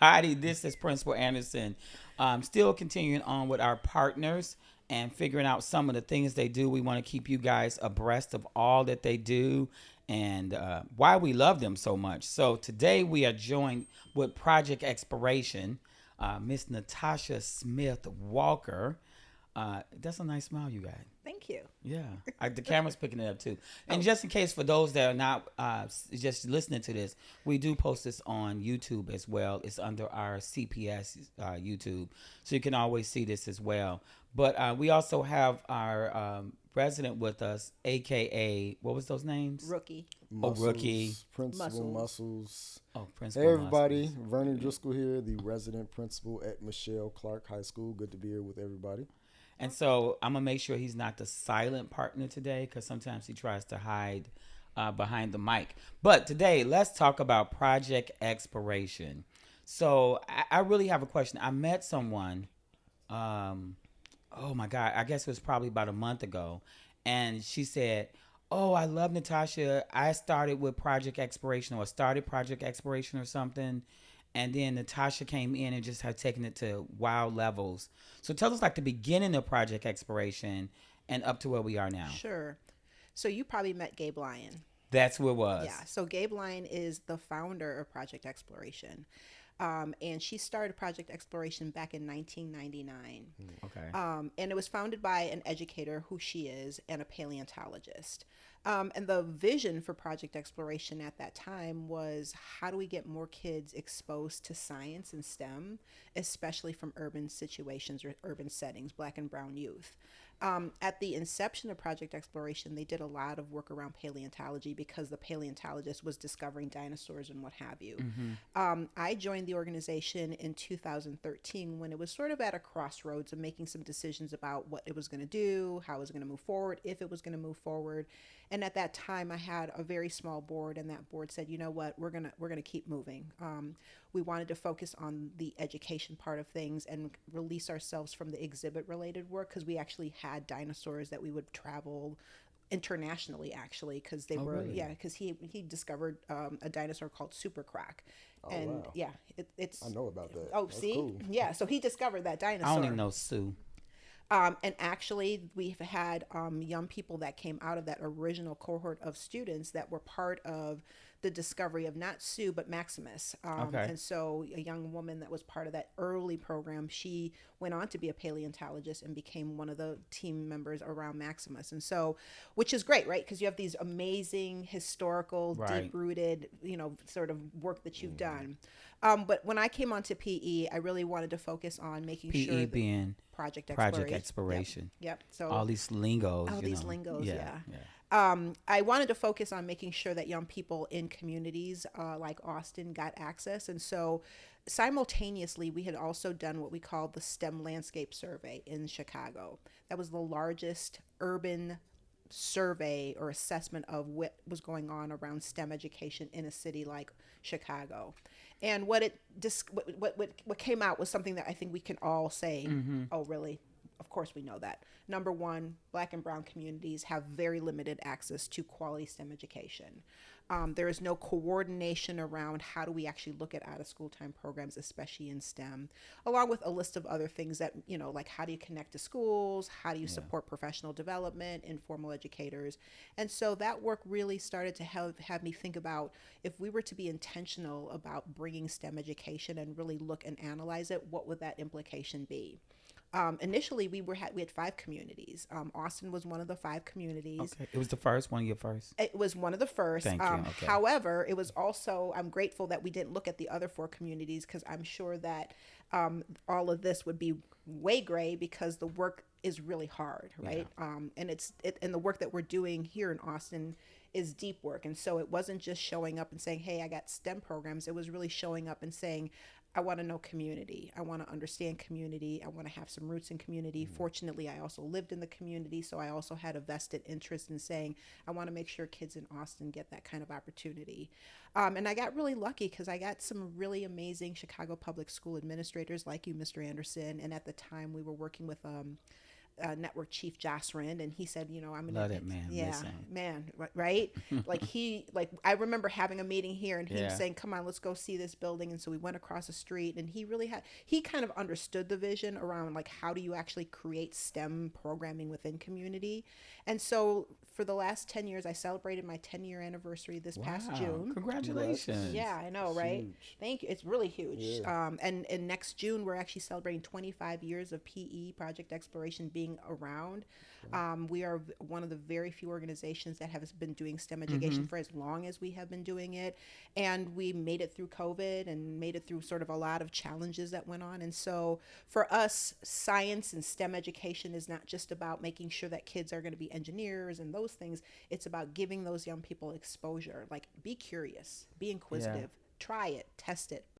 everybody. This is Principal Anderson. Still continuing on with our partners and figuring out some of the things they do. We want to keep you guys abreast of all that they do and why we love them so much. So today we are joined with Project Exploration, Miss Natasha Smith Walker. That's a nice smile you got. Thank you. Yeah, the camera's picking it up too. And Oh, just in case for those that are not just listening to this, we do post this on YouTube as well. It's under our CPS YouTube, so you can always see this as well. But we also have our resident with us, aka what was those names? rookie. Oh, rookie. Muscles, principal Muscles. muscles. Oh, Hey principal everybody, muscles. Vernon Driscoll here, the resident principal at Michele Clark High School. Good to be here with everybody. And so I'm gonna make sure he's not the silent partner today, because sometimes he tries to hide behind the mic. But today, let's talk about Project Exploration. So I really have a question. I met someone. Oh my God, I guess it was probably about a month ago, and she said, "Oh, I love Natasha. I started with Project Exploration, or started Project Exploration or something." And then Natasha came in and just had taken it to wild levels. So tell us like the beginning of Project Exploration and up to where we are now. Sure. So you probably met Gabe Lyon. That's who it was. Yeah. So Gabe Lyon is the founder of Project Exploration. And she started Project Exploration back in 1999. Okay. And it was founded by an educator, who she is, and a paleontologist. And the vision for Project Exploration at that time was, how do we get more kids exposed to science and STEM, especially from urban situations or urban settings, Black and brown youth. At the inception of Project Exploration, they did a lot of work around paleontology because the paleontologist was discovering dinosaurs and what have you. I joined the organization in 2013 when it was sort of at a crossroads of making some decisions about what it was going to do, how it was going to move forward, if it was going to move forward. And at that time, I had a very small board, and that board said, "You know what? We're gonna keep moving." We wanted to focus on the education part of things and release ourselves from the exhibit related work, because we actually had dinosaurs that we would travel internationally, actually, because they Oh, were really? because he discovered a dinosaur called Super Crack. Oh, And wow. yeah, it's I know about that. oh, That's see, cool. yeah, so he discovered that I dinosaur. only know Sue. And actually, we've had young people that came out of that original cohort of students that were part of the discovery of not Sue, but Maximus. Okay. And so, a young woman that was part of that early program, she went on to be a paleontologist and became one of the team members around Maximus. And so, which is great, right? Because you have these amazing historical, Right. deep rooted, sort of work that you've done. But when I came onto PE, I really wanted to focus on making PE sure that being Project Project Exploration. Exploration. Yep. So All these lingos. all you these know. lingos, yeah. Yeah. I wanted to focus on making sure that young people in communities like Austin got access. And so simultaneously, we had also done what we called the STEM Landscape Survey in Chicago. That was the largest urban survey or assessment of what was going on around STEM education in a city like Chicago. And what came out was something that I think we can all say, oh, really? Of course, we know that. Number one, Black and brown communities have very limited access to quality STEM education. There is no coordination around how do we actually look at out of school time programs, especially in STEM, along with a list of other things that, like how do you connect to schools? How do you support professional development, informal educators? And so that work really started to have me think about, if we were to be intentional about bringing STEM education and really look and analyze it, what would that implication be? Initially, we had 5 communities. Austin was one of the 5 communities. Okay. It was the first one of your first. It was one of the first. Thank you. Okay. However, it was also, I'm grateful that we didn't look at the other 4 communities, because I'm sure that all of this would be way gray, because the work is really hard, right? And the work that we're doing here in Austin is deep work. And so it wasn't just showing up and saying, "Hey, I got STEM programs." It was really showing up and saying, I want to know community. I want to understand community. I want to have some roots in community. Fortunately, I also lived in the community, so I also had a vested interest in saying, I want to make sure kids in Austin get that kind of opportunity. And I got really lucky, because I got some really amazing Chicago public school administrators like you, Mr. Anderson. And at the time, we were working with network chief Jocelyn, and he said, I'm gonna, Love that man. yeah, Miss him. man, right? like I remember having a meeting here, and he was Yeah. saying, "Come on, let's go see this building." And so we went across the street, and he kind of understood the vision around like how do you actually create STEM programming within community. And so for the last 10 years, I celebrated my 10-year anniversary this past Wow. June. Congratulations. Yeah, I know, right? Huge. Thank you. It's really huge. Yeah. And next June, we're actually celebrating 25 years of PE, Project Exploration, being around. We are one of the very few organizations that have been doing STEM education for as long as we have been doing it. And we made it through COVID and made it through sort of a lot of challenges that went on. And so for us, science and STEM education is not just about making sure that kids are going to be engineers and those things. It's about giving those young people exposure. Like, be curious, be Yeah. inquisitive, try it, test it,